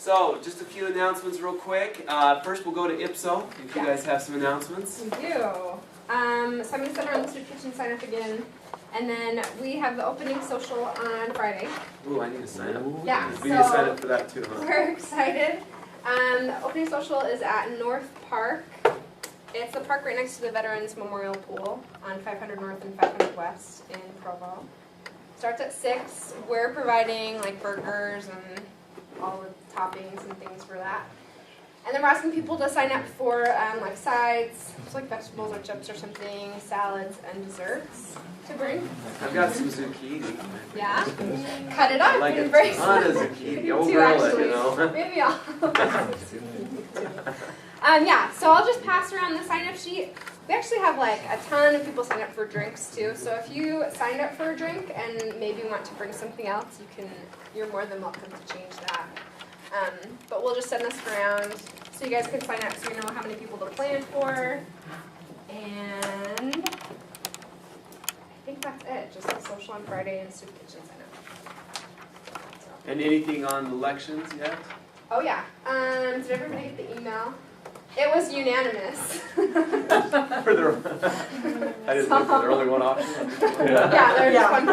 So, just a few announcements real quick. First we'll go to IPSO, if you guys have some announcements. We do. So I'm going to set our Soup Kitchen sign up again. And then we have the opening social on Friday. Ooh, I need to sign up. Yeah, We need to sign up for that too, huh? We're excited. The opening social is at North Park. It's the park right next to the Veterans Memorial Pool on 500 North and 500 West in Provo. Starts at 6. We're providing like burgers and all the toppings and things for that. And then we're asking people to sign up for like sides, just like vegetables or chips or something, salads and desserts to bring. I've got some zucchini. Yeah? Cut it up. I like a and bring ton of some. zucchini. I'll Two, grill it, actually. you know. Maybe I'll. Yeah, so I'll just pass around the sign-up sheet. We actually have like a ton of people sign up for drinks too. So if you signed up for a drink and maybe want to bring something else, you're more than welcome to change that. But we'll just send this around so you guys can sign up so you know how many people to plan for. And I think that's it. Just the social on Friday and Soup Kitchen sign up. So. And anything on elections yet? Oh yeah. Did everybody get the email? It was unanimous. I didn't look. Was there only one option? Yeah, there's one.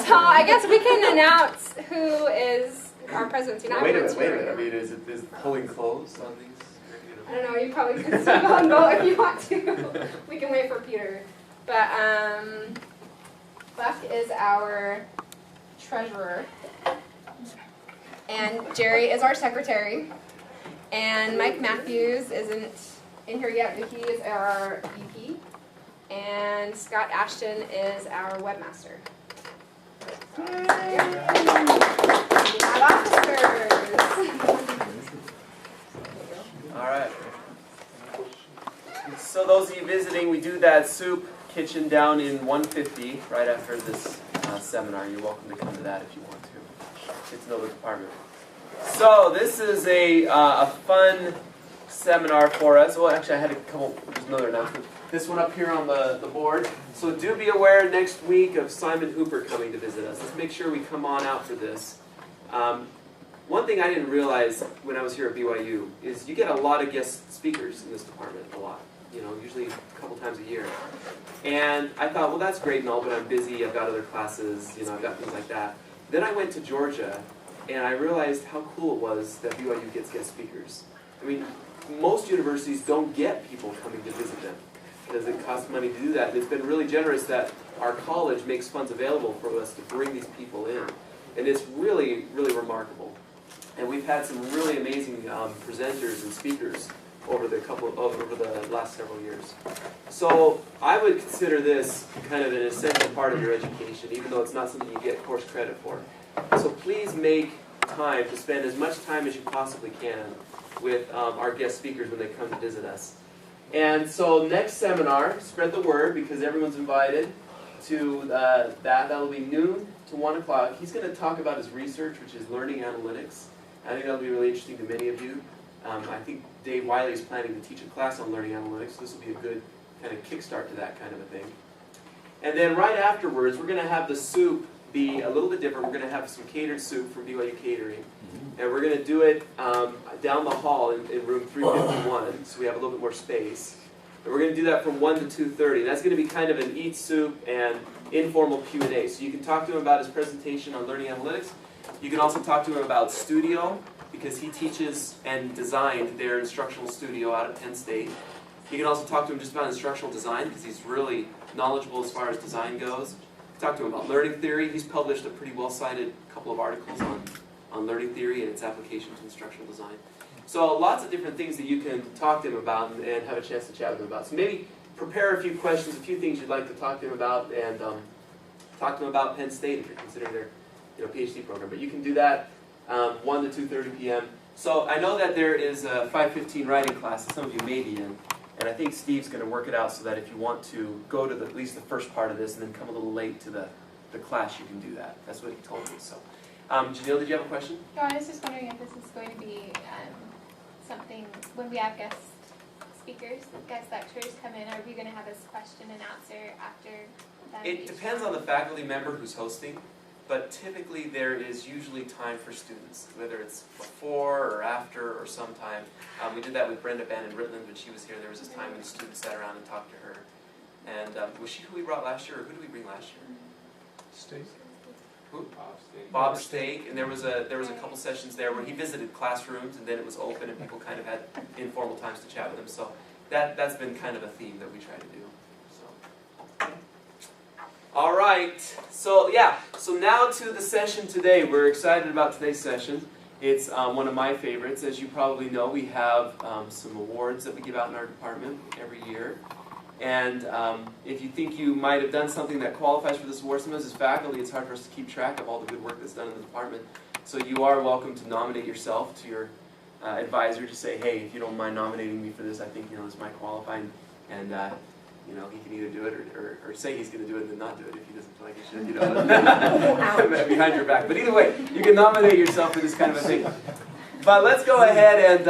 So I guess we can announce who is our president. Wait a minute. I mean, is polling closed on these? I don't know. You probably could still go and vote if you want to. We can wait for Peter. But Buck is our treasurer, and Jerry is our secretary. And Mike Matthews isn't in here yet, but he is our EP. And Scott Ashton is our webmaster. All right. So those of you visiting, we do that soup kitchen down in 150 right after this seminar. You're welcome to come to that if you want to. Get to know the department. So this is a fun seminar for us. Well, actually, I had there's another announcement. This one up here on the board. So do be aware next week of Simon Hooper coming to visit us. Let's make sure we come on out for this. One thing I didn't realize when I was here at BYU is you get a lot of guest speakers in this department, a lot. You know, usually a couple times a year. And I thought, well, that's great and all, but I'm busy. I've got other classes. You know, I've got things like that. Then I went to Georgia. And I realized how cool it was that BYU gets guest speakers. I mean, most universities don't get people coming to visit them because it costs money to do that. And it's been really generous that our college makes funds available for us to bring these people in. And it's really, really remarkable. And we've had some really amazing presenters and speakers over the last several years. So I would consider this kind of an essential part of your education, even though it's not something you get course credit for. So please make time to spend as much time as you possibly can with our guest speakers when they come to visit us. And so next seminar, spread the word because everyone's invited to that. That'll be noon to 1 o'clock. He's going to talk about his research, which is learning analytics. I think that'll be really interesting to many of you. I think Dave Wiley is planning to teach a class on learning analytics. This will be a good kind of kickstart to that kind of a thing. And then right afterwards, we're going to have the soup be a little bit different. We're going to have some catered soup from BYU Catering. And we're going to do it down the hall in room 351, so we have a little bit more space. And we're going to do that from 1 to 2:30. And that's going to be kind of an eat soup and informal Q&A. So you can talk to him about his presentation on learning analytics. You can also talk to him about Studio, because he teaches and designed their instructional studio out at Penn State. You can also talk to him just about instructional design, because he's really knowledgeable as far as design goes. Talk to him about learning theory. He's published a pretty well-cited couple of articles on learning theory and its application to instructional design. So lots of different things that you can talk to him about and have a chance to chat with him about. So maybe prepare a few questions, a few things you'd like to talk to him about, and talk to him about Penn State if you're considering their PhD program. But you can do that 1 to 2:30 p.m. So I know that there is a 5:15 writing class that some of you may be in. And I think Steve's going to work it out so that if you want to go to at least the first part of this and then come a little late to the class, you can do that. That's what he told me. So, Janelle, did you have a question? No, I was just wondering if this is going to be something, when we have guest speakers, guest lecturers come in, are we going to have this question and answer after that? It depends on the faculty member who's hosting. but typically there is usually time for students, whether it's before or after or sometime. We did that with Brenda Bannon-Ritland when she was here. There was this time when students sat around and talked to her. And was she who we brought last year, or who did we bring last year? Steak. Who? Bob Steak. Bob Stake, and there was a couple sessions there where he visited classrooms, and then it was open, and people kind of had informal times to chat with him. So that's been kind of a theme that we try to do. So, all right. So yeah. So now to the session today. We're excited about today's session. It's one of my favorites. As you probably know, we have some awards that we give out in our department every year. And if you think you might have done something that qualifies for this award, sometimes as faculty it's hard for us to keep track of all the good work that's done in the department. So you are welcome to nominate yourself to your advisor to say, hey, if you don't mind nominating me for this, I think this might qualify. And he can either do it or say he's going to do it and then not do it if he doesn't feel like he should. Behind your back. But either way, you can nominate yourself for this kind of a thing. But let's go ahead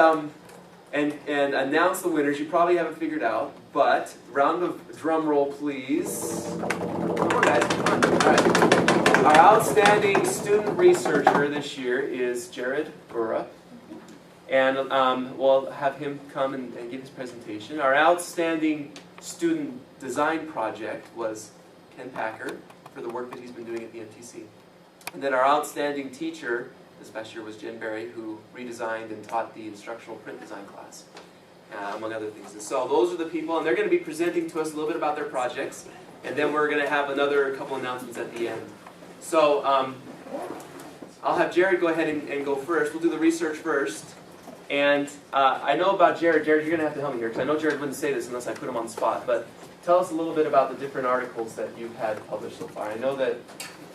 and announce the winners. You probably haven't figured out, but round of drum roll, please. Come on, guys, come on. All right. Our outstanding student researcher this year is Jared Burra, and we'll have him come and give his presentation. Our outstanding student design project was Ken Packer for the work that he's been doing at the MTC. And then our outstanding teacher this past year was Jen Berry, who redesigned and taught the instructional print design class, among other things. And so those are the people, and they're going to be presenting to us a little bit about their projects, and then we're going to have another couple announcements at the end. So I'll have Jared go ahead and go first. We'll do the research first. And I know about Jared. Jared, you're going to have to help me here, because I know Jared wouldn't say this unless I put him on the spot. But tell us a little bit about the different articles that you've had published so far. I know that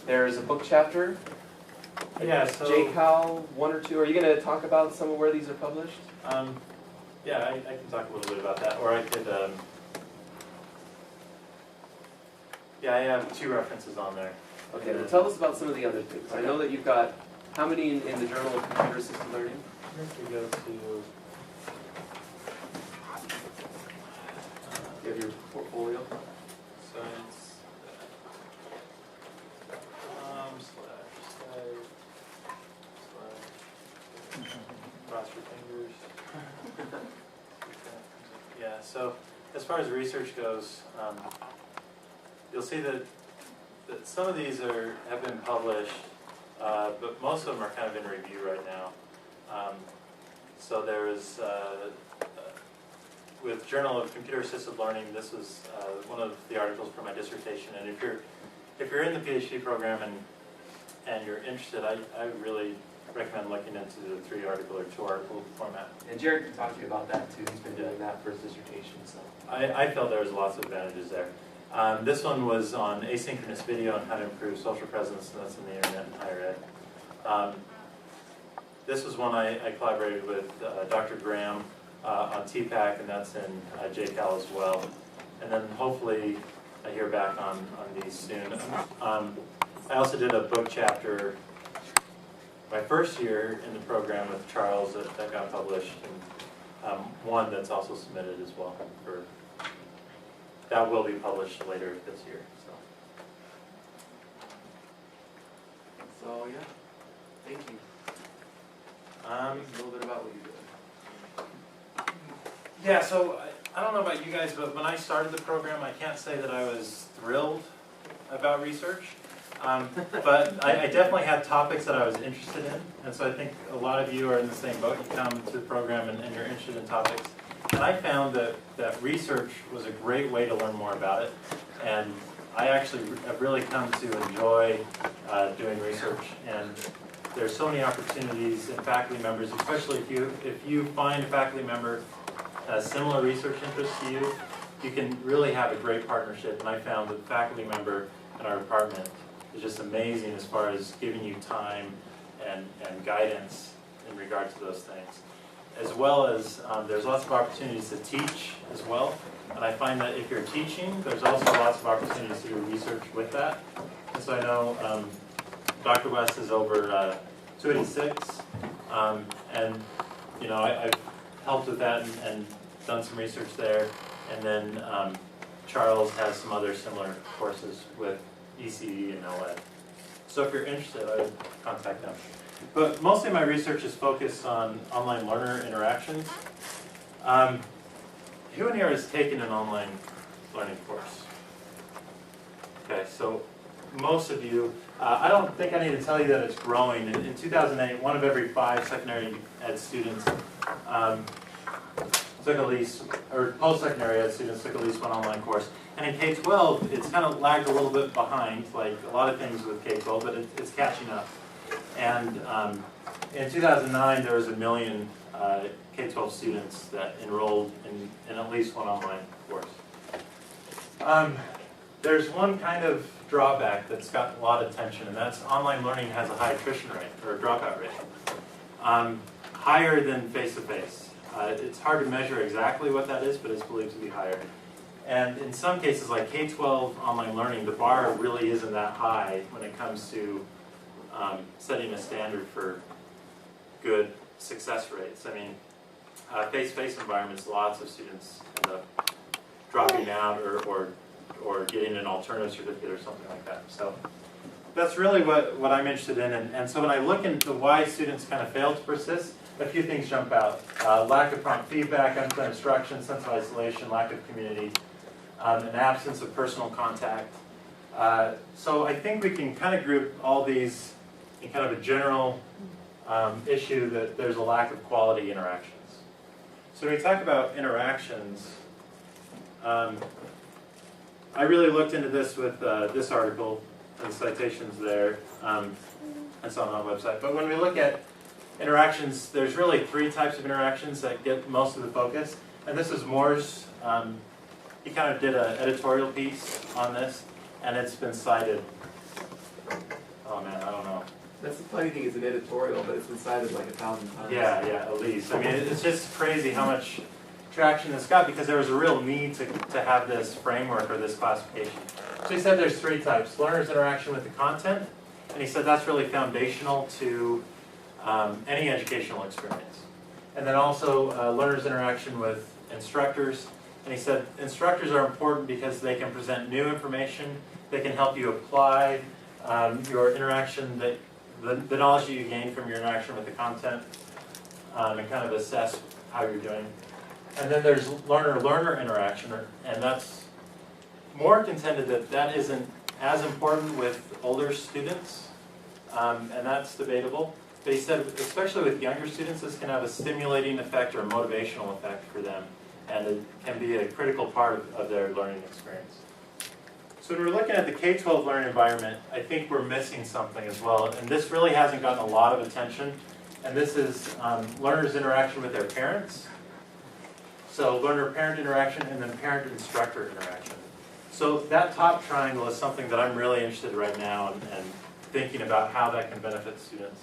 there's a book chapter. Yeah, so JCal 1 or 2. Are you going to talk about some of where these are published? yeah, I can talk a little bit about that, or I could. Yeah, I have 2 references on there. Okay, well, tell us about some of the other things. I know that you've got how many in the Journal of Computer Assisted Learning? If we go to You have your portfolio. science. Cross your fingers. Yeah, so as far as research goes, you'll see that some of these have been published, but most of them are kind of in review right now. So there is, with Journal of Computer Assisted Learning, this was one of the articles for my dissertation. And if you're in the PhD program and you're interested, I really recommend looking into the 3-article or 2-article format. And Jared can talk to you about that too. He's been doing that for his dissertation. So I felt there was lots of advantages there. This one was on asynchronous video and how to improve social presence, and that's in the internet and higher ed. This was one I collaborated with Dr. Graham on TPAC, and that's in JCal as well. And then hopefully I hear back on these soon. I also did a book chapter my first year in the program with Charles that got published, and one that's also submitted as well. That will be published later this year. yeah, thank you. A A little bit about what you're doing. Yeah, so I don't know about you guys, but when I started the program, I can't say that I was thrilled about research. But I definitely had topics that I was interested in, and so I think a lot of you are in the same boat. You come to the program and you're interested in topics. And I found that research was a great way to learn more about it, and I actually have really come to enjoy doing research. And there's so many opportunities in faculty members, especially if you find a faculty member has similar research interests to you, you can really have a great partnership. And I found that the faculty member in our department is just amazing as far as giving you time and guidance in regard to those things. As well as there's lots of opportunities to teach as well. And I find that if you're teaching, there's also lots of opportunities to do research with that. And so I know Dr. West is over 286, and I've helped with that and done some research there. And then Charles has some other similar courses with ECE and LED. So if you're interested, I would contact them. But mostly my research is focused on online learner interactions. Who in here has taken an online learning course? Okay, so most of you, I don't think I need to tell you that it's growing. In 2008, 1 of every 5 secondary ed students took at least, or post-secondary ed students took at least one online course. And in K-12, it's kind of lagged a little bit behind, like a lot of things with K-12, but it's catching up. And in 2009, there was 1 million K-12 students that enrolled in at least one online course. There's one kind of drawback that's gotten a lot of attention, and that's online learning has a high attrition rate, or dropout rate, higher than face-to-face. It's hard to measure exactly what that is, but it's believed to be higher. And in some cases, like K-12 online learning, the bar really isn't that high when it comes to setting a standard for good success rates. I mean, face-to-face environments, lots of students end up dropping out or getting an alternative certificate or something like that. So that's really what I'm interested in. And so when I look into why students kind of fail to persist, a few things jump out. Lack of prompt feedback, unclear instruction, sense of isolation, lack of community, an absence of personal contact. So I think we can kind of group all these in kind of a general issue that there's a lack of quality interactions. So when we talk about interactions, I really looked into this with this article and the citations there. It's on my website. But when we look at interactions, there's really 3 types of interactions that get most of the focus. And this is Moore's. He kind of did an editorial piece on this, and it's been cited. Oh man, I don't know. That's the funny thing, it's an editorial, but it's been cited like 1,000 times. Yeah, at least. I mean, it's just crazy how much traction this got because there was a real need to have this framework or this classification. So he said there's 3 types. Learner's interaction with the content, and he said that's really foundational to any educational experience. And then also learner's interaction with instructors. And he said instructors are important because they can present new information, they can help you apply your interaction, the knowledge that you gain from your interaction with the content, and kind of assess how you're doing. And then there's learner-learner interaction, and that's more contended that isn't as important with older students, and that's debatable. But he said, especially with younger students, this can have a stimulating effect or a motivational effect for them, and it can be a critical part of their learning experience. So when we're looking at the K-12 learning environment, I think we're missing something as well, and this really hasn't gotten a lot of attention, and this is learners' interaction with their parents. So learner-parent interaction and then parent-instructor interaction. So that top triangle is something that I'm really interested in right now and thinking about how that can benefit students.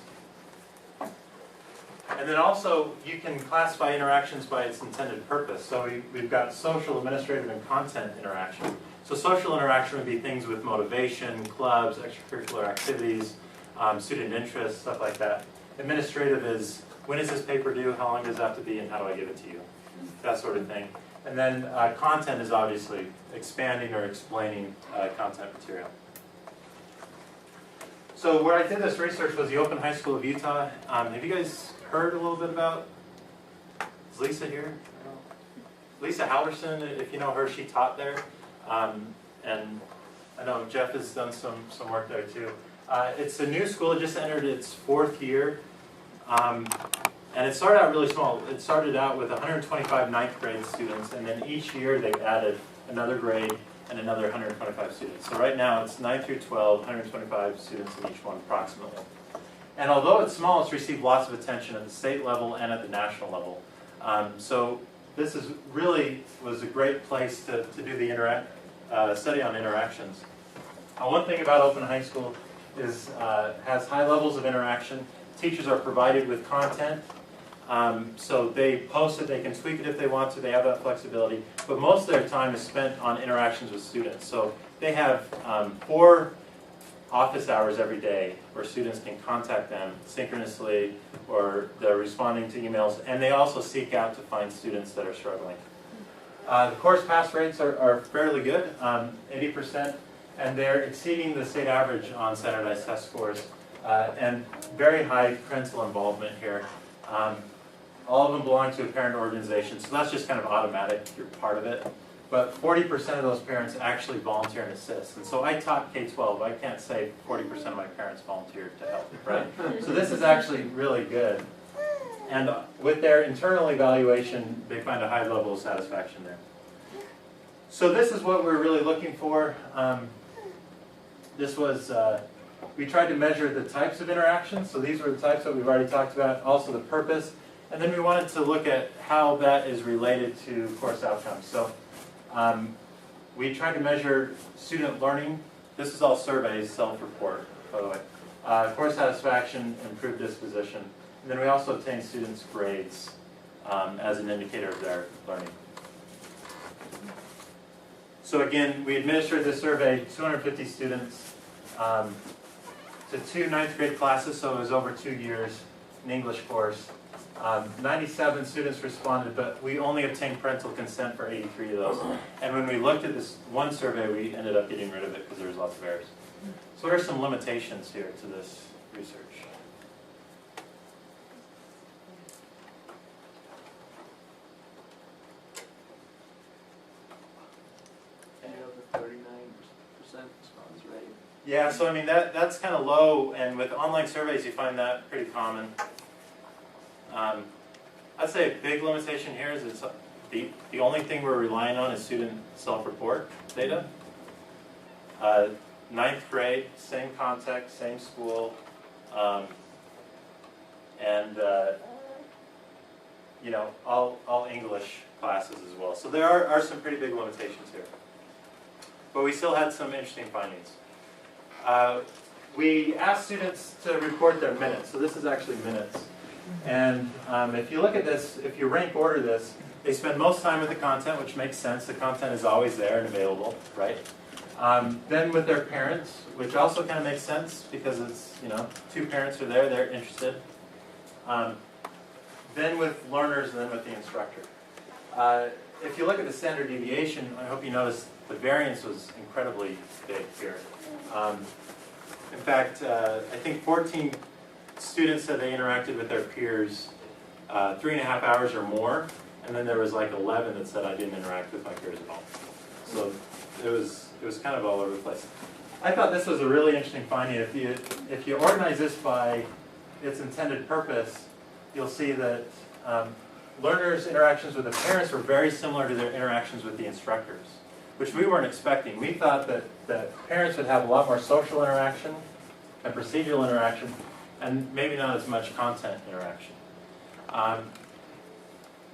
And then also, you can classify interactions by its intended purpose. So we've got social, administrative, and content interaction. So social interaction would be things with motivation, clubs, extracurricular activities, student interests, stuff like that. Administrative is, when is this paper due, how long does it have to be, and how do I give it to you? That sort of thing. And then content is obviously expanding or explaining content material. So where I did this research was the Open High School of Utah. Have you guys heard a little bit about, is Lisa here? Lisa Halverson, if you know her, she taught there. And I know Jeff has done some work there too. It's a new school, it just entered its 4th year. And it started out really small. It started out with 125 9th grade students, and then each year they've added another grade and another 125 students. So right now it's 9 through 12, 125 students in each one approximately. And although it's small, it's received lots of attention at the state level and at the national level. So this is really was a great place to do the study on interactions. One thing about Open High School is has high levels of interaction. Teachers are provided with content. So they post it, they can tweak it if they want to, they have that flexibility. But most of their time is spent on interactions with students. So they have 4 office hours every day where students can contact them synchronously or they're responding to emails, and they also seek out to find students that are struggling. The course pass rates are fairly good. 80% and they're exceeding the state average on standardized test scores, and very high parental involvement here. All of them belong to a parent organization, so that's just kind of automatic, you're part of it. But 40% of those parents actually volunteer and assist. And so I taught K-12, I can't say 40% of my parents volunteered to help, right? So this is actually really good. And with their internal evaluation, they find a high level of satisfaction there. So this is what we're really looking for. This was, we tried to measure the types of interactions. So these were the types that we've already talked about, also the purpose. And then we wanted to look at how that is related to course outcomes. So we tried to measure student learning. This is all surveys, self-report, by the way. Course satisfaction, improved disposition. And then we also obtained students' grades as an indicator of their learning. So again, we administered this survey, 250 students, to 2 9th grade classes, so it was over 2 years, an English course. 97 students responded, but we only obtained parental consent for 83 of those. And when we looked at this one survey, we ended up getting rid of it because there was lots of errors. So what are some limitations here to this research? The 39% response rate. Yeah, so I mean that's kind of low, and with online surveys you find that pretty common. I'd say a big limitation here is it's the only thing we're relying on is student self-report data. 9th grade, same context, same school, and you know, all English classes as well. So there are some pretty big limitations here. But we still had some interesting findings. We asked students to report their minutes. So this is actually minutes. And if you look at this, if you rank order this, they spend most time with the content, which makes sense. The content is always there and available, right? Then with their parents, which also kind of makes sense because it's, you know, 2 parents are there, they're interested. Then with learners, and then with the instructor. If you look at the standard deviation, I hope you notice the variance was incredibly big here. In fact, I think 14 students said they interacted with their peers 3.5 hours or more, and then there was like 11 that said I didn't interact with my peers at all. So it was kind of all over the place. I thought this was a really interesting finding. If you organize this by its intended purpose, you'll see that learners' interactions with the parents were very similar to their interactions with the instructors, which we weren't expecting. We thought that parents would have a lot more social interaction and procedural interaction, and maybe not as much content interaction.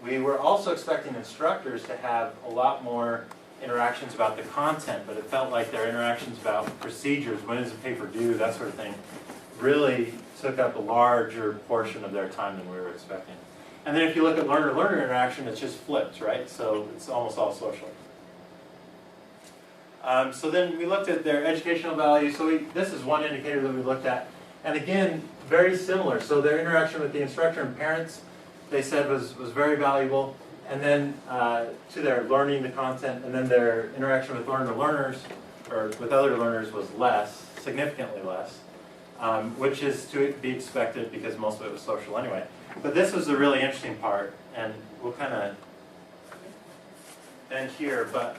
We were also expecting instructors to have a lot more interactions about the content, but it felt like their interactions about procedures, when is a paper due, that sort of thing, really took up a larger portion of their time than we were expecting. And then if you look at learner-learner interaction, it's just flipped, right? So it's almost all social. So then we looked at their educational value. So this is one indicator that we looked at. And again, very similar. So their interaction with the instructor and parents, they said was very valuable. And then to their learning the content, and then their interaction with learner-learners, or with other learners, was less, significantly less, which is to be expected because most of it was social anyway. But this was the really interesting part, and we'll kind of end here. But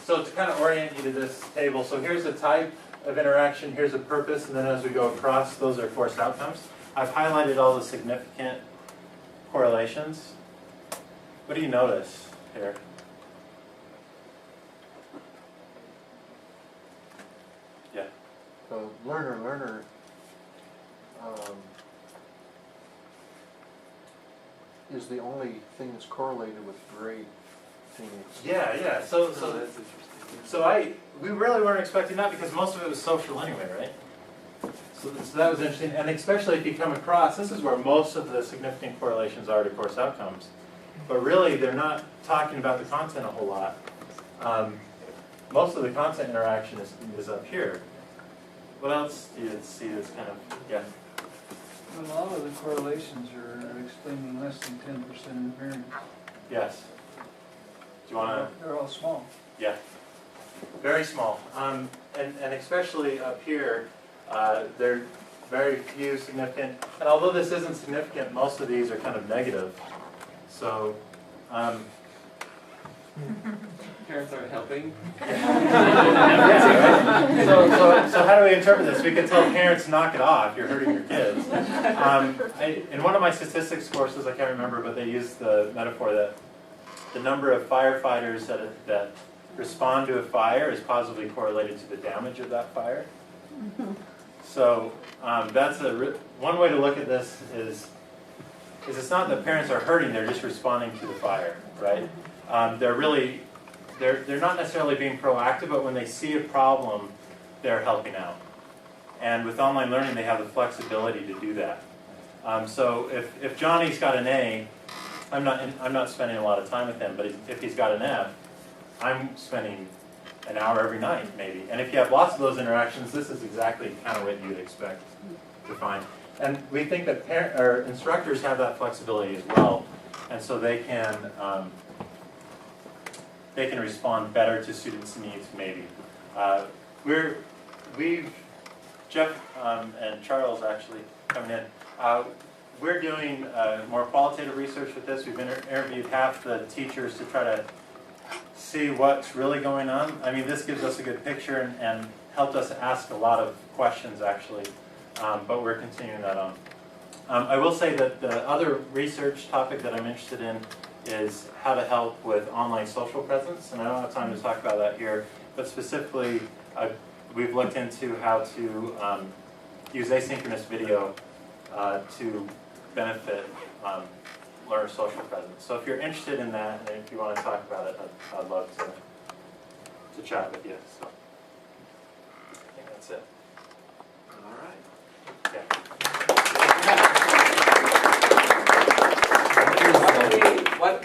so to kind of orient you to this table, so here's a type of interaction, here's a purpose, and then as we go across, those are course outcomes. I've highlighted all the significant correlations. What do you notice here? Yeah. The learner is the only thing that's correlated with grade things. Yeah. So that's interesting. So we really weren't expecting that because most of it was social anyway, right? So that was interesting, and especially if you come across, this is where most of the significant correlations are to course outcomes. But really, they're not talking about the content a whole lot. Most of the content interaction is up here. What else do you see that's kind of, yeah? A lot of the correlations are explaining less than 10% of the variance. Yes. Do you want to? They're all small. Yeah. Very small. And especially up here, there are very few significant, and although this isn't significant, most of these are kind of negative. So, Parents aren't helping. yeah, right? So how do we interpret this? We can tell parents, knock it off, you're hurting your kids. In one of my statistics courses, I can't remember, but they used the metaphor that the number of firefighters that respond to a fire is positively correlated to the damage of that fire. So that's one way to look at this is it's not that parents are hurting, they're just responding to the fire, right? They're not necessarily being proactive, but when they see a problem, they're helping out. And with online learning, they have the flexibility to do that. So if Johnny's got an A, I'm not spending a lot of time with him, but if he's got an F, I'm spending an hour every night, maybe. And if you have lots of those interactions, this is exactly kind of what you'd expect to find. And we think that instructors have that flexibility as well, and so they can respond better to students' needs, maybe. Jeff and Charles actually coming in. We're doing more qualitative research with this. We've interviewed half the teachers to try to see what's really going on. I mean, this gives us a good picture and helped us ask a lot of questions, actually, but we're continuing that on. I will say that the other research topic that I'm interested in is how to help with online social presence, and I don't have time to talk about that here, but specifically, we've looked into how to use asynchronous video to benefit learner social presence. So if you're interested in that, and if you want to talk about it, I'd love to chat with you. So I think that's it. All right. Yeah.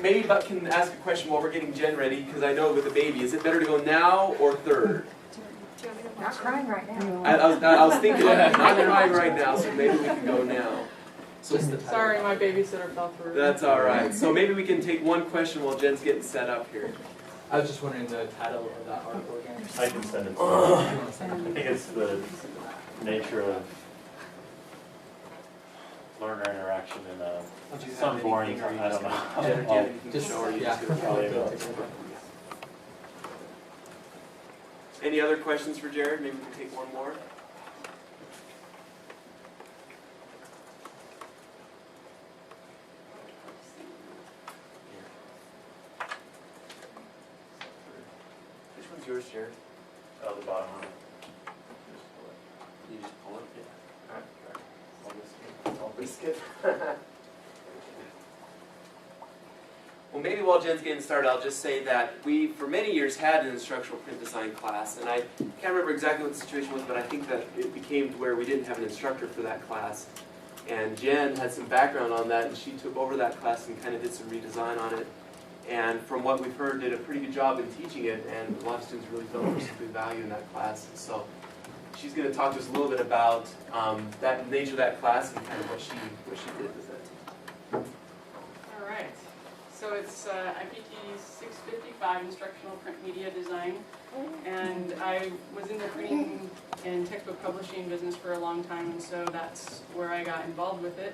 Maybe Buck can ask a question while we're getting Jen ready, because I know with the baby, is it better to go now or third? Not crying right now. I was thinking of that, not crying right now, so maybe we can go now. So Sorry, my babysitter fell through. that's all right. So maybe we can take one question while Jen's getting set up here. I was just wondering the title of that article again. I can send it to you. I think it's the nature of learner interaction in some boring, I don't know. Jen, anything to Just, show, or you yeah. just gonna follow it? Any other questions for Jared? Maybe we can take one more. Which one's yours, Jared? The bottom one. You just pull it? Yeah. I'll risk it. Well, maybe while Jen's getting started, I'll just say that we, for many years, had an instructional print design class, and I can't remember exactly what the situation was, but I think that it became to where we didn't have an instructor for that class. And Jen had some background on that, and she took over that class and kind of did some redesign on it. And from what we've heard, did a pretty good job in teaching it, and a lot of students really felt there was some good value in that class. And so she's going to talk to us a little bit about that nature of that class and kind of what she did with it. All right. So it's IP&T 655, Instructional Print Media Design. And I was in the printing and textbook publishing business for a long time, and so that's where I got involved with it.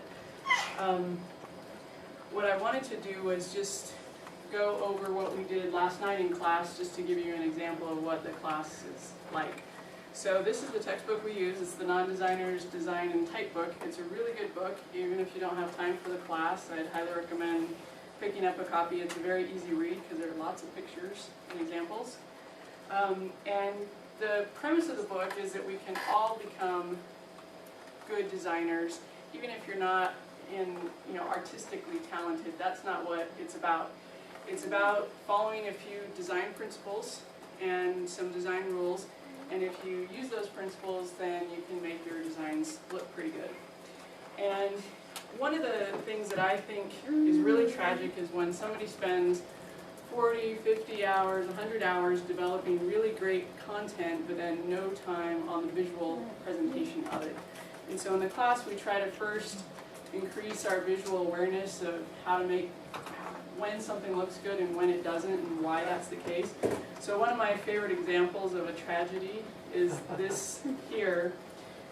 What I wanted to do was just go over what we did last night in class, just to give you an example of what the class is like. So this is the textbook we use. It's the Non-Designer's Design and Type book. It's a really good book, even if you don't have time for the class. I'd highly recommend picking up a copy. It's a very easy read because there are lots of pictures and examples. And the premise of the book is that we can all become good designers, even if you're not artistically talented. That's not what it's about. It's about following a few design principles and some design rules, and if you use those principles, then you can make your designs look pretty good. And one of the things that I think is really tragic is when somebody spends 40, 50 hours, 100 hours developing really great content, but then no time on the visual presentation of it. And so in the class, we try to first increase our visual awareness of how to make when something looks good and when it doesn't and why that's the case. So one of my favorite examples of a tragedy is this here.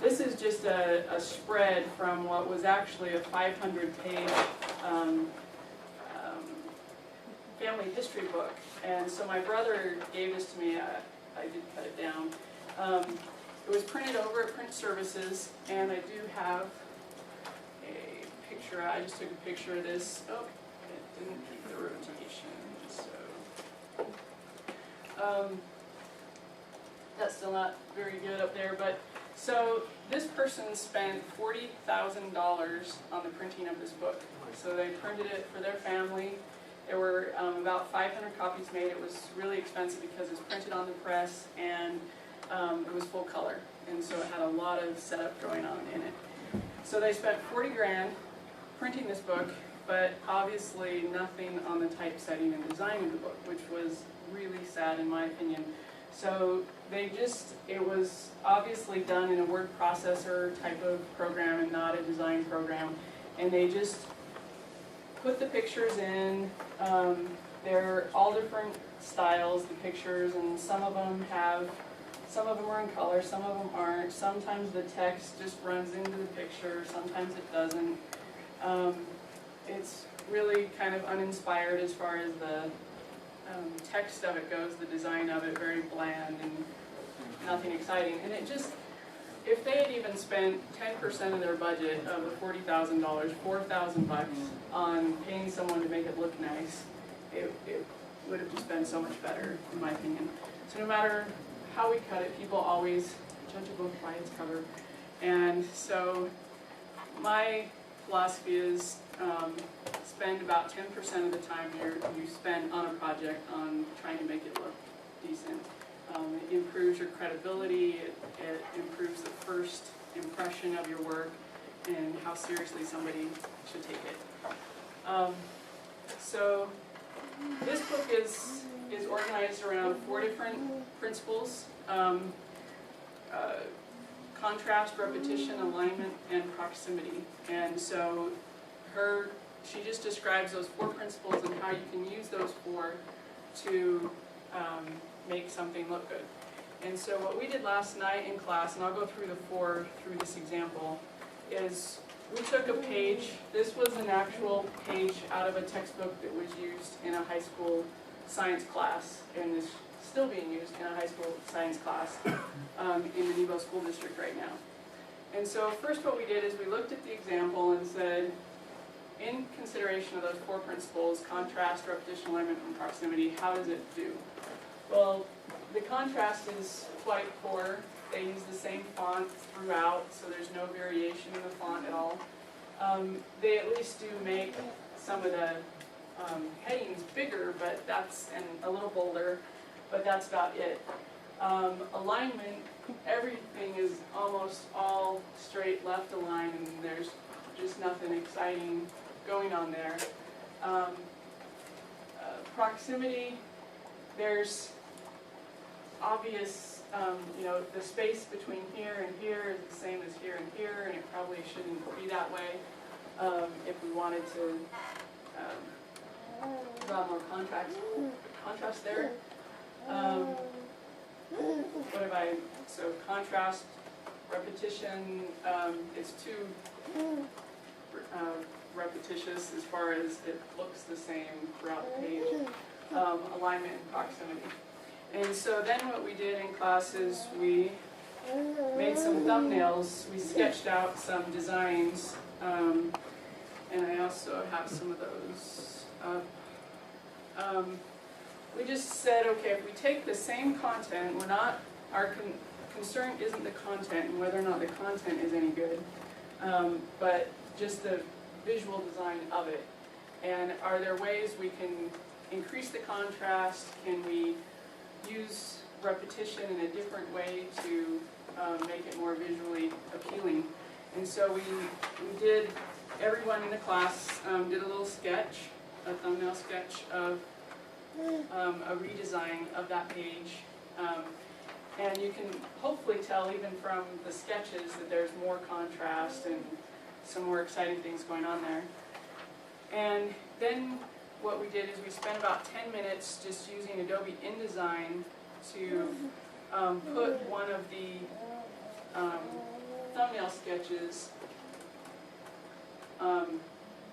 This is just a spread from what was actually a 500-page family history book. And so my brother gave this to me. I did cut it down. It was printed over at Print Services, and I do have a picture. I just took a picture of this. Oh, it didn't keep the rotation, so that's still not very good up there. But so this person spent $40,000 on the printing of this book. So they printed it for their family. There were about 500 copies made. It was really expensive because it's printed on the press, and it was full color, and so it had a lot of setup going on in it. So they spent 40 grand printing this book, but obviously nothing on the typesetting and design of the book, which was really sad in my opinion. So it was obviously done in a word processor type of program and not a design program, and they just put the pictures in. They're all different styles, the pictures, and some of them are in color, some of them aren't. Sometimes the text just runs into the picture, sometimes it doesn't. It's really kind of uninspired as far as the text of it goes, the design of it, very bland and nothing exciting. And it just, if they had even spent 10% of their budget of the $40,000, $4,000 on paying someone to make it look nice, it would have just been so much better, in my opinion. So no matter how we cut it, people always judge a book by its cover. And so my philosophy is spend about 10% of the time you spend on a project on trying to make it look decent. It improves your credibility, it improves the first impression of your work and how seriously somebody should take it. So this book is organized around 4 different principles: contrast, repetition, alignment, and proximity. And so she just describes those 4 principles and how you can use those 4 to make something look good. And so what we did last night in class, and I'll go through the 4 through this example, is we took a page. This was an actual page out of a textbook that was used in a high school science class, and is still being used in a high school science class in the Nebo School District right now. And so first what we did is we looked at the example and said, in consideration of those 4 principles, contrast, repetition, alignment, and proximity, how does it do? Well, the contrast is quite poor. They use the same font throughout, so there's no variation in the font at all. They at least do make some of the headings bigger, but and a little bolder, but that's about it. Alignment, everything is almost all straight left aligned, and there's just nothing exciting going on there. Proximity, there's obvious, the space between here and here is the same as here and here, and it probably shouldn't be that way if we wanted to draw more contrast there. So contrast, repetition, it's too repetitious as far as it looks the same throughout the page. Alignment and proximity. And so then what we did in class is we made some thumbnails. We sketched out some designs, and I also have some of those up. We just said, okay, if we take the same content, our concern isn't the content and whether or not the content is any good, but just the visual design of it. And are there ways we can increase the contrast? Can we use repetition in a different way to make it more visually appealing? And so everyone in the class did a little sketch, a thumbnail sketch of a redesign of that page. And you can hopefully tell even from the sketches that there's more contrast and some more exciting things going on there. And then what we did is we spent about 10 minutes just using Adobe InDesign to put one of the thumbnail sketches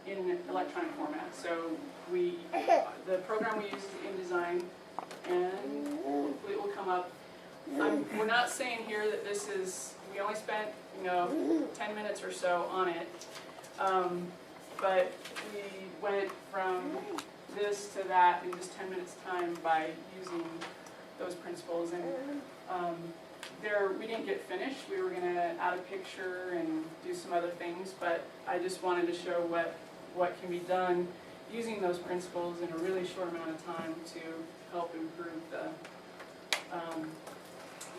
in electronic format. So the program we use is InDesign, and hopefully it will come up. We're not saying here that this is, we only spent 10 minutes or so on it, but we went from this to that in just 10 minutes time by using those principles. And we didn't get finished. We were going to add a picture and do some other things, but I just wanted to show what can be done using those principles in a really short amount of time to help improve the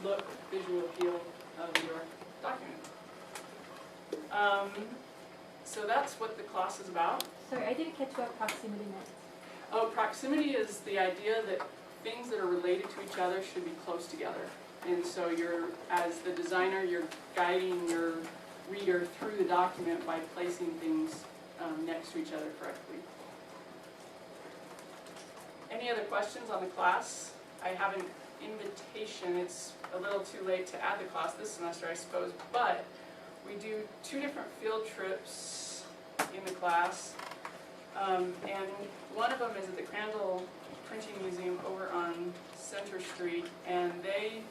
look, visual appeal of your document. So that's what the class is about. Sorry, I didn't catch what proximity meant. Oh, proximity is the idea that things that are related to each other should be close together. And so as the designer, you're guiding your reader through the document by placing things next to each other correctly. Any other questions on the class? I have an invitation. It's a little too late to add the class this semester, I suppose, but we do 2 different field trips in the class. And one of them is at the Crandall Printing Museum over on Center Street, and they,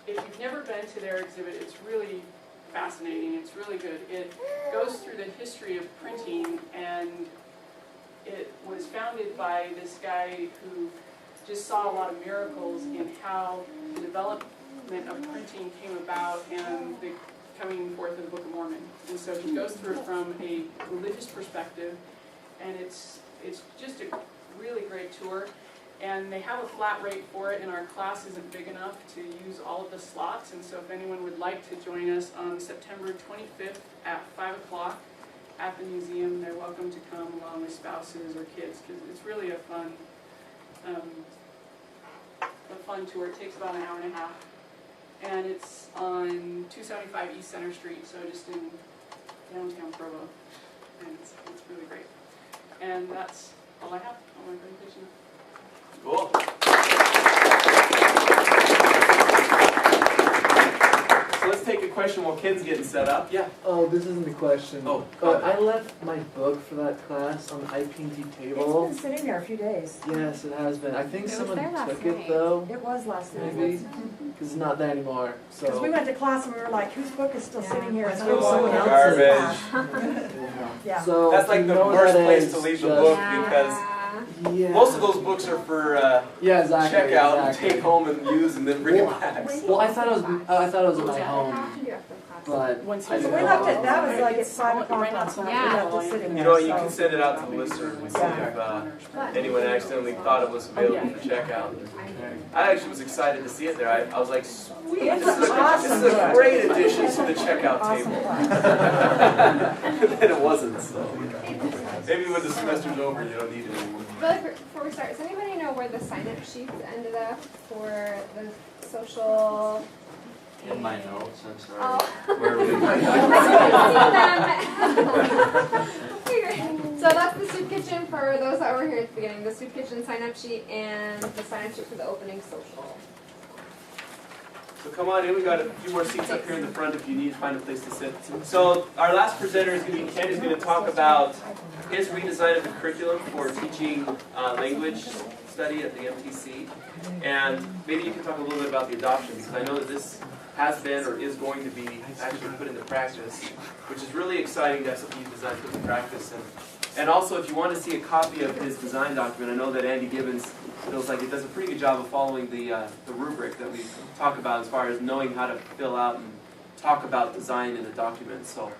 if you've never been to their exhibit, it's really fascinating. It's really good. It goes through the history of printing, and it was founded by this guy who just saw a lot of miracles in how the development of printing came about and the coming forth of the Book of Mormon. And so he goes through it from a religious perspective, and it's just a really great tour. And they have a flat rate for it, and our class isn't big enough to use all of the slots. And so if anyone would like to join us on September 25th at 5 o'clock at the museum, they're welcome to come along with spouses or kids, because it's really a fun tour. It takes about an hour and a half. And it's on 275 East Center Street, so just in downtown Provo. And it's really great. And that's all I have on my presentation. Cool. So let's take a question while Ken's getting set up. Yeah. Oh, this isn't the question. Oh, I left my book for that class on the IP&T table. It's been sitting there a few days. Yes, it has been. I think It was someone there last took night. it though, It was last night. maybe, because it's not there anymore. Because we So went to class and we were like, whose book is still sitting here? And Oh, we were someone walking else's. out of Garbage. class. Yeah. So That's like you the know worst that place is to leave the just- book, because Yeah. most of those books are for Yeah, exactly. check out and exactly. take home and use and then bring it back. Well, I thought it was at my home, but Once I So didn't we know. left it, that was like at It's 5 o'clock right last night. outside. We left it sitting You there. know what, you so- can send it out to the listserv and see if anyone accidentally thought it was available for checkout. I actually was excited to see it there. I was like, sweet, It's this is awesome a book. great addition to the checkout Awesome table. book. And it wasn't, so maybe when the semester's over, you don't need it anymore. Really quick, before we start, does anybody know where the sign-up sheets ended up for the social? In my notes, I'm sorry. Oh. Where we? So that's the soup kitchen for those that were here at the beginning. The soup kitchen sign-up sheet and the sign-up sheet for the opening social. So come on in, we got a few more seats up here in the front if you need to find a place to sit. So our last presenter is going to be Ken, who's going to talk about his redesign of the curriculum for teaching language study at the MTC. And maybe you can talk a little bit about the adoption, because I know that this has been or is going to be actually put into practice, which is really exciting to have something you designed put into practice. And also, if you want to see a copy of his design document, I know that Andy Gibbons feels like it does a pretty good job of following the rubric that we talk about as far as knowing how to fill out and talk about design in a document. So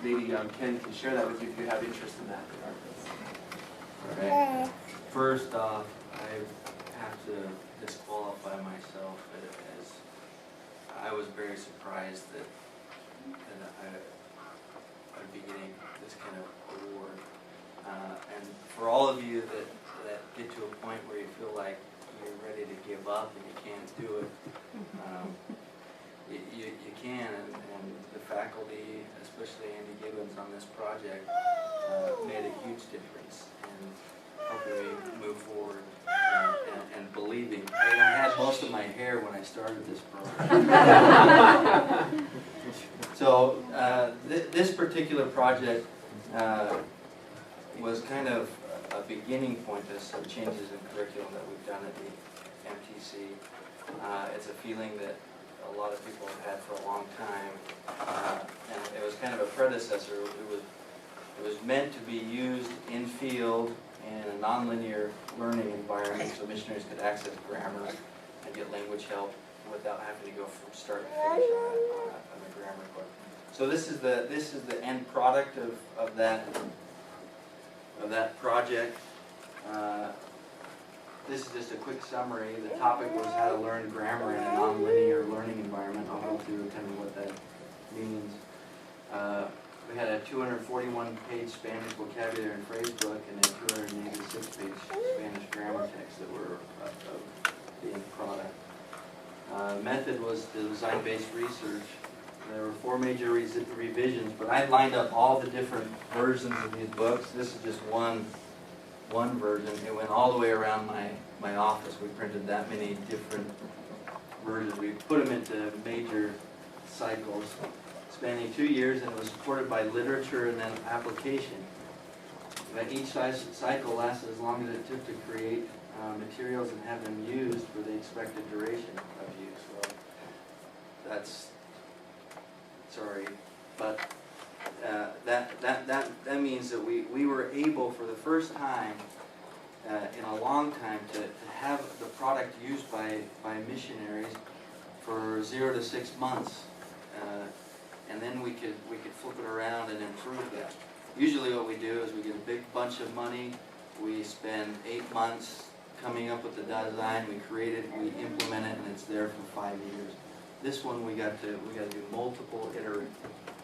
maybe Ken can share that with you if you have interest in that. Alright. First off, I have to disqualify myself as I was very surprised that I would be getting this kind of award. And for all of you that get to a point where you feel like you're ready to give up and you can't do it, you can, and the faculty, especially Andy Gibbons on this project, made a huge difference in helping me move forward and believing. I had most of my hair when I started this program. So this particular project was kind of a beginning point to some changes in curriculum that we've done at the MTC. It's a feeling that a lot of people have had for a long time, and it was kind of a predecessor. It was meant to be used in field in a nonlinear learning environment, so missionaries could access grammar and get language help without having to go from start to finish on the grammar book. So this is the end product of that project. This is just a quick summary. The topic was how to learn grammar in a nonlinear learning environment. I'll go through kind of what that means. We had a 241-page Spanish vocabulary and phrase book and a 286-page Spanish grammar text that were the end product. Method was the design-based research. There were 4 major revisions, but I lined up all the different versions of these books. This is just one version. It went all the way around my office. We printed that many different versions. We put them into major cycles spanning 2 years, and it was supported by literature and then application. But each cycle lasted as long as it took to create materials and have them used for the expected duration of use. So that's, sorry, but that means that we were able for the first time in a long time to have the product used by missionaries for 0 to 6 months, and then we could flip it around and improve that. Usually what we do is we get a big bunch of money, we spend 8 months coming up with the design, we create it, we implement it, and it's there for 5 years. This one we got to do multiple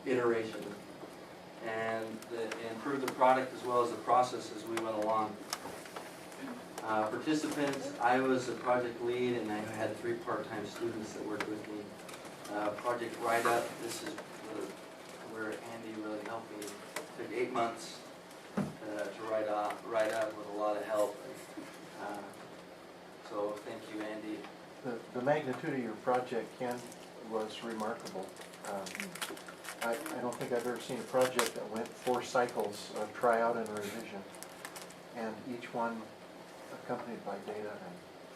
iterations and improve the product as well as the process as we went along. Participants, I was the project lead and I had 3 part-time students that worked with me. Project Write Up, this is where Andy really helped me. It took 8 months to write up with a lot of help. So thank you, Andy. The magnitude of your project, Ken, was remarkable. I don't think I've ever seen a project that went 4 cycles of tryout and revision, and each one accompanied by data,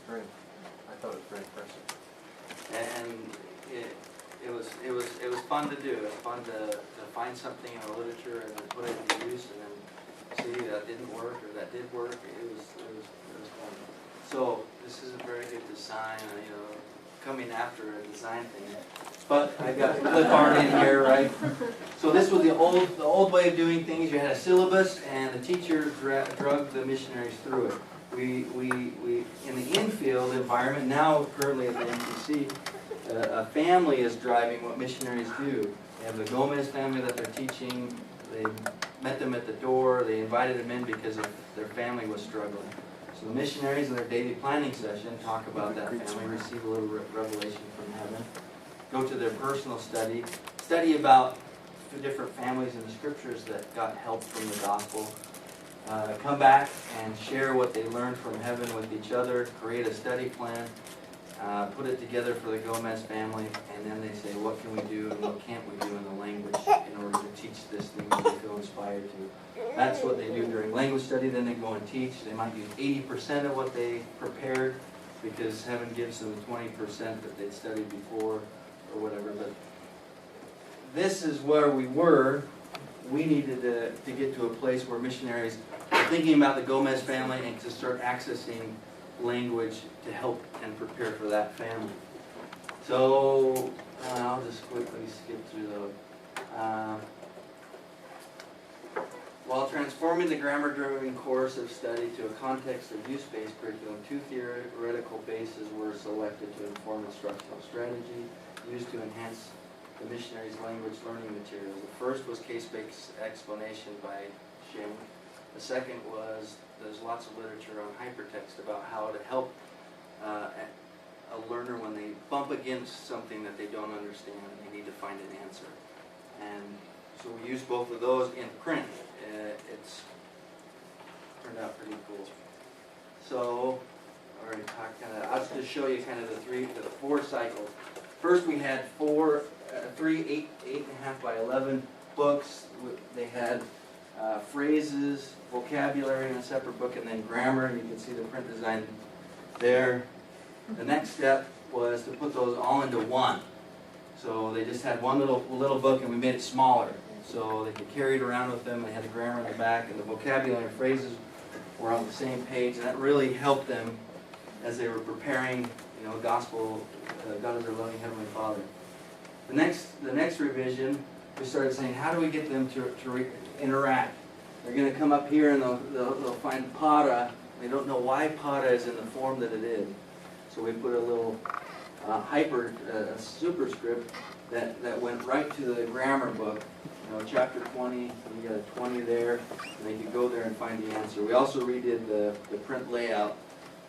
and I thought it was very impressive. And it was fun to do. It was fun to find something in the literature and then put it into use and then see that didn't work or that did work. It was fun. So this is a very good design, coming after a design thing. But I got clip art in here, right? So this was the old way of doing things. You had a syllabus, and the teacher drugged the missionaries through it. We in the infield environment now, currently at the MTC, a family is driving what missionaries do. They have the Gomez family that they're teaching. They met them at the door. They invited them in because their family was struggling. So the missionaries in their daily planning session talk about that family, receive a little revelation from heaven, go to their personal study about the different families in the scriptures that got help from the gospel, come back and share what they learned from heaven with each other, create a study plan, put it together for the Gomez family, and then they say, what can we do and what can't we do in the language in order to teach this thing that they feel inspired to. That's what they do during language study. Then they go and teach. They might use 80% of what they prepared because heaven gives them 20% that they'd studied before or whatever. But this is where we were. We needed to get to a place where missionaries are thinking about the Gomez family and to start accessing language to help and prepare for that family. So I'll just quickly skip through those. While transforming the grammar-driven course of study to a context of use-based curriculum, 2 theoretical bases were selected to inform instructional strategy used to enhance the missionaries' language learning materials. The first was case-based explanation by Shim. The second was, there's lots of literature on hypertext about how to help a learner when they bump against something that they don't understand and they need to find an answer. And So we used both of those in print. It's turned out pretty cool. So, I already talked I'll just show you kind of the 4 cycles. First we had 3 8.5 by 11 books. They had phrases, vocabulary in a separate book, and then grammar. You can see the print design there. The next step was to put those all into one. So they just had one little book, and we made it smaller, so they could carry it around with them. They had the grammar in the back, and the vocabulary and phrases were on the same page, and that really helped them as they were preparing, gospel, God is our loving Heavenly Father. The next revision, we started saying, how do we get them to interact? They're going to come up here and they'll find para. They don't know why para is in the form that it is. So we put a little superscript that went right to the grammar book. Chapter 20, you got a 20 there, and they could go there and find the answer. We also redid the print layout,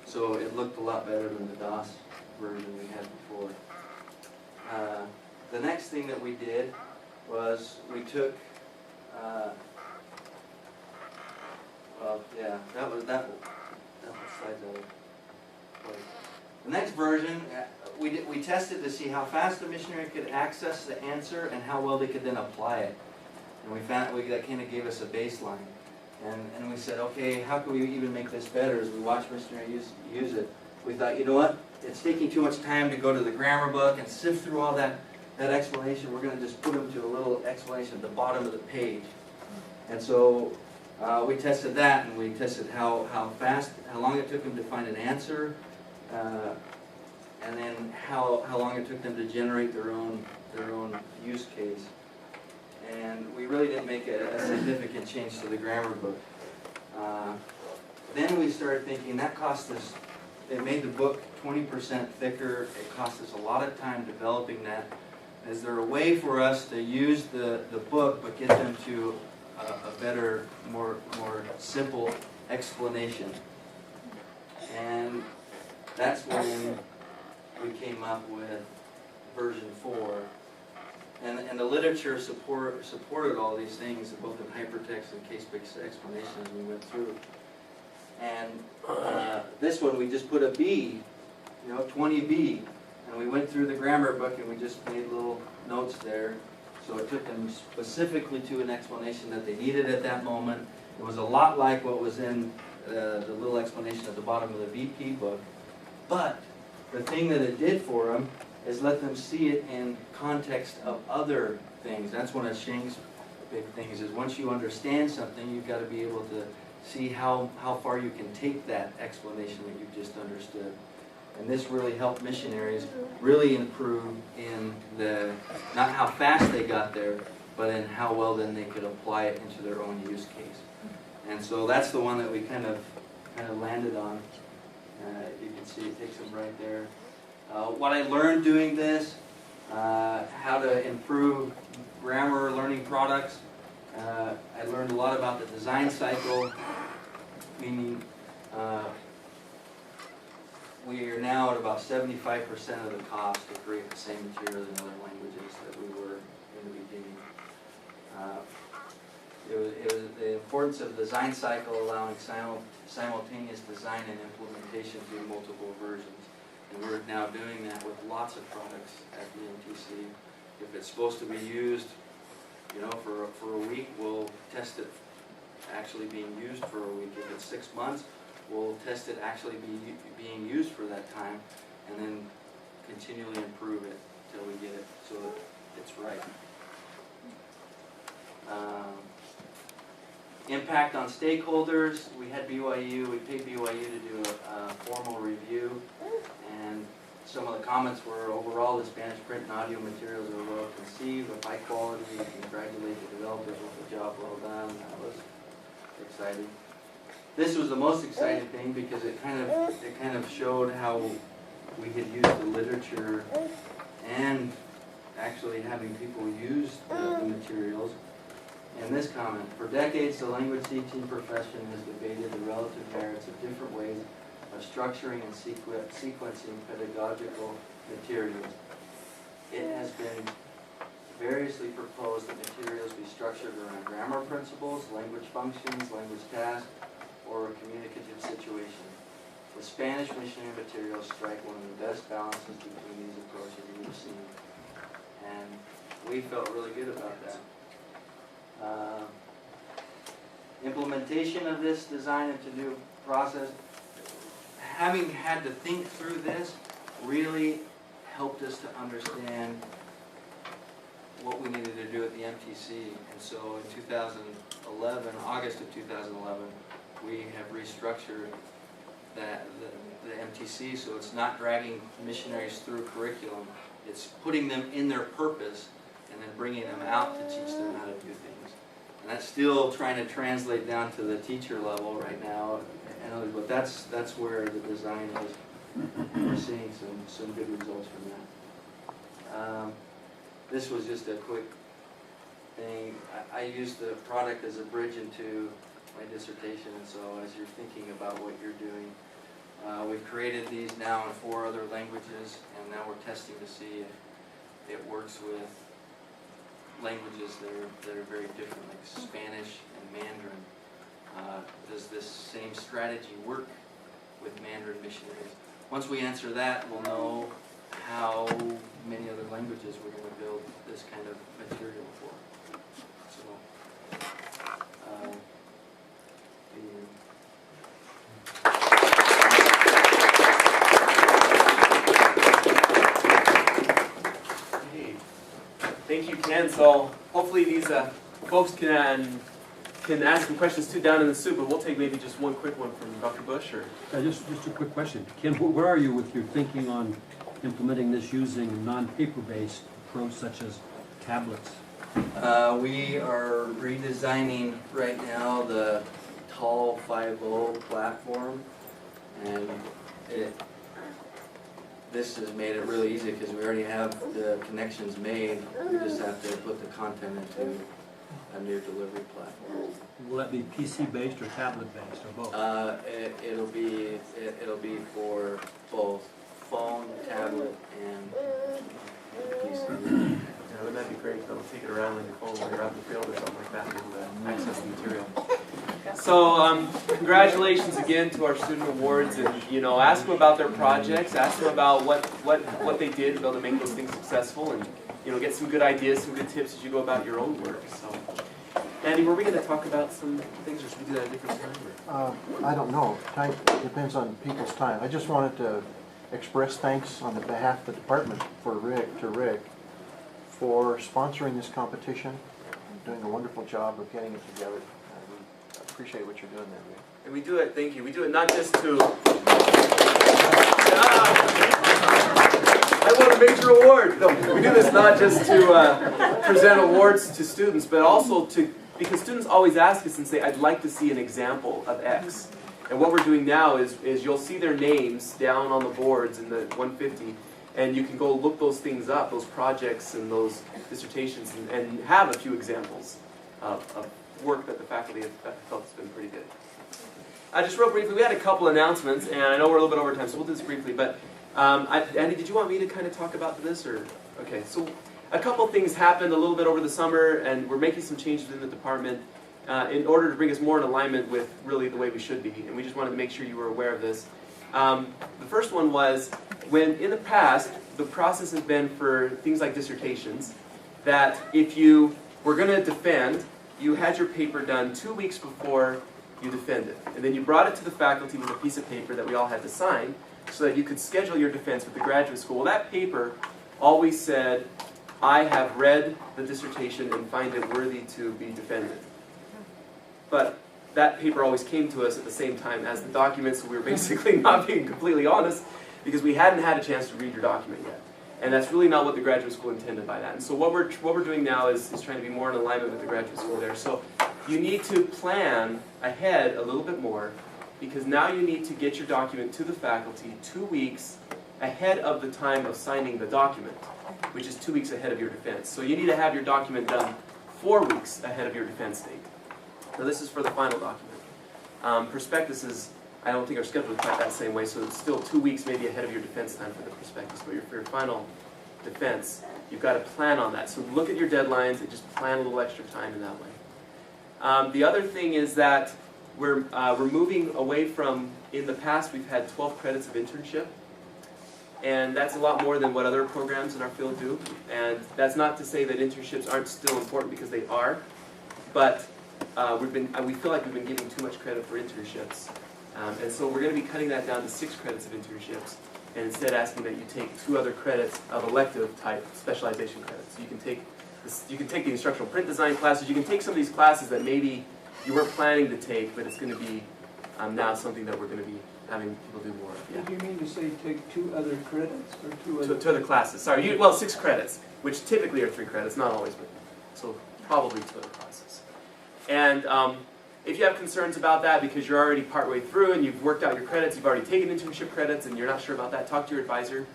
so it looked a lot better than the DOS version we had before. The next thing that we did was we took, that was slides out of place. The next version, we tested to see how fast the missionary could access the answer and how well they could then apply it. And we found that kind of gave us a baseline. And we said, okay, how can we even make this better? As we watched missionary use it, we thought, you know what? It's taking too much time to go to the grammar book and sift through all that explanation. We're going to just put them to a little explanation at the bottom of the page. And so we tested that, and we tested how long it took them to find an answer, and then how long it took them to generate their own use case. And we really didn't make a significant change to the grammar book. Then we started thinking that cost us, it made the book 20% thicker. It cost us a lot of time developing that. Is there a way for us to use the book but get them to a better, more simple explanation? And that's when we came up with version 4. And the literature supported all these things, both in hypertext and case-based explanation as we went through. And this one, we just put a B, 20B. And we went through the grammar book and we just made little notes there. So it took them specifically to an explanation that they needed at that moment. It was a lot like what was in the little explanation at the bottom of the VP book. But the thing that it did for them is let them see it in context of other things. That's one of Sheng's big things, is once you understand something, you've got to be able to see how far you can take that explanation that you've just understood. And this really helped missionaries really improve in not how fast they got there, but in how well then they could apply it into their own use case. And so that's the one that we kind of landed on. You can see it takes them right there. What I learned doing this, how to improve grammar learning products. I learned a lot about the design cycle, meaning we are now at about 75% of the cost to create the same material in other languages that we were in the beginning. It was the importance of the design cycle, allowing simultaneous design and implementation through multiple versions. And we're now doing that with lots of products at the MTC. If it's supposed to be used, for a week, we'll test it actually being used for a week. If it's 6 months, we'll test it actually being used for that time, and then continually improve it until we get it so that it's right. Impact on stakeholders. We had BYU, we paid BYU to do a formal review, and some of the comments were, overall the Spanish print and audio materials are well conceived, of high quality. We congratulate the developers with a job well done. That was exciting. This was the most exciting thing because it kind of showed how we could use the literature and actually having people use the materials. And this comment, for decades the language teaching profession has debated the relative merits of different ways of structuring and sequencing pedagogical materials. It has been variously proposed that materials be structured around grammar principles, language functions, language tasks, or a communicative situation. The Spanish missionary materials strike one of the best balances between these approaches we've seen, and we felt really good about that. Implementation of this design into new process, having had to think through this, really helped us to understand what we needed to do at the MTC. And so in 2011, August of 2011, we have restructured the MTC so it's not dragging missionaries through curriculum. It's putting them in their purpose and then bringing them out to teach them how to do things. And that's still trying to translate down to the teacher level right now. But that's where the design is. We're seeing some good results from that. This was just a quick thing. I used the product as a bridge into my dissertation, and so as you're thinking about what you're doing, we've created these now in 4 other languages, and now we're testing to see if it works with languages that are very different, like Spanish and Mandarin. Does this same strategy work with Mandarin missionaries? Once we answer that, we'll know how many other languages we're going to build this kind of material for. So, Thank you, Ken. So hopefully these folks can ask some questions too down in the soup, but we'll take maybe just one quick one from Dr. Bush. Or just a quick question. Ken, where are you with your thinking on implementing this using a non-paper-based approach such as tablets? We are redesigning right now the Tall 5.0 platform, and this has made it really easy because we already have the connections made. We just have to put the content into a new delivery platform. Will that be PC-based or tablet-based or both? It'll be for both phone, tablet, and PC. Yeah, wouldn't that be great? They'll take it around on your phone when you're out in the field or something like that, able to access the material. So, congratulations again to our student awards, and ask them about their projects, ask them about what they did to be able to make those things successful, and get some good ideas, some good tips as you go about your own work. So, Andy, were we going to talk about some things, or should we do that at a different time? I don't know. Time depends on people's time. I just wanted to express thanks on the behalf of the department to Rick for sponsoring this competition, doing a wonderful job of getting it together. We appreciate what you're doing there, Rick. And we do it, thank you, we do it not just to... I want a major award! No, we do this not just to present awards to students, but also because students always ask us and say, I'd like to see an example of X. And what we're doing now is you'll see their names down on the boards in the 150, and you can go look those things up, those projects and those dissertations, and have a few examples of work that the faculty have felt has been pretty good. Just real briefly, we had a couple announcements, and I know we're a little bit over time, so we'll do this briefly. But Andy, did you want me to kind of talk about this, or okay? So a couple things happened a little bit over the summer, and we're making some changes in the department in order to bring us more in alignment with really the way we should be. And we just wanted to make sure you were aware of this. The first one was when in the past the process has been for things like dissertations that if you were going to defend, you had your paper done 2 weeks before you defended. And then you brought it to the faculty with a piece of paper that we all had to sign so that you could schedule your defense with the graduate school. Well, that paper always said, I have read the dissertation and find it worthy to be defended. But that paper always came to us at the same time as the document, so we were basically not being completely honest because we hadn't had a chance to read your document yet. And that's really not what the graduate school intended by that. And so what we're doing now is trying to be more in alignment with the graduate school there. So you need to plan ahead a little bit more because now you need to get your document to the faculty 2 weeks ahead of the time of signing the document, which is 2 weeks ahead of your defense. So you need to have your document done 4 weeks ahead of your defense date. Now this is for the final document. Prospectuses, I don't think are scheduled quite that same way, so it's still 2 weeks maybe ahead of your defense time for the prospectus, but for your final defense, You've got to plan on that. So look at your deadlines and just plan a little extra time in that way. The other thing is that we're moving away from, in the past we've had 12 credits of internship. And that's a lot more than what other programs in our field do. And that's not to say that internships aren't still important, because they are. But we feel like we've been giving too much credit for internships. And so we're going to be cutting that down to 6 credits of internships, and instead asking that you take 2 other credits of elective type specialization credits. So you can take the instructional print design classes. You can take some of these classes that maybe you weren't planning to take, but it's going to be now something that we're going to be having people do more of. Yeah. Did you mean to say take 2 other credits or 2 other? 2 other classes. Sorry, well, 6 credits, which typically are 3 credits, not always, but so probably 2 other classes. And if you have concerns about that because you're already partway through and you've worked out your credits, you've already taken internship credits and you're not sure about that, talk to your advisor,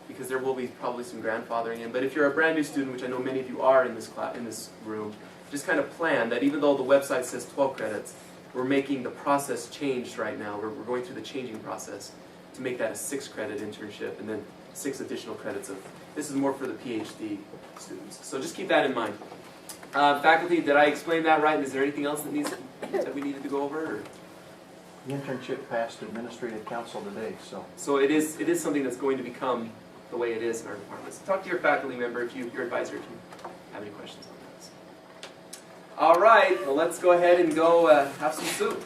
because there will be probably some grandfathering in. But if you're a brand new student, which I know many of you are in this room, just kind of plan that even though the website says 12 credits, we're making the process changed right now. We're going through the changing process to make that a 6-credit internship and then 6 additional credits of, this is more for the PhD students. So just keep that in mind. Faculty, did I explain that right? And is there anything else that we needed to go over? Or? The internship passed administrative council today, so. So it is something that's going to become the way it is in our department. So talk to your faculty member, your advisor, if you have any questions on that. All right, well let's go ahead and go have some soup.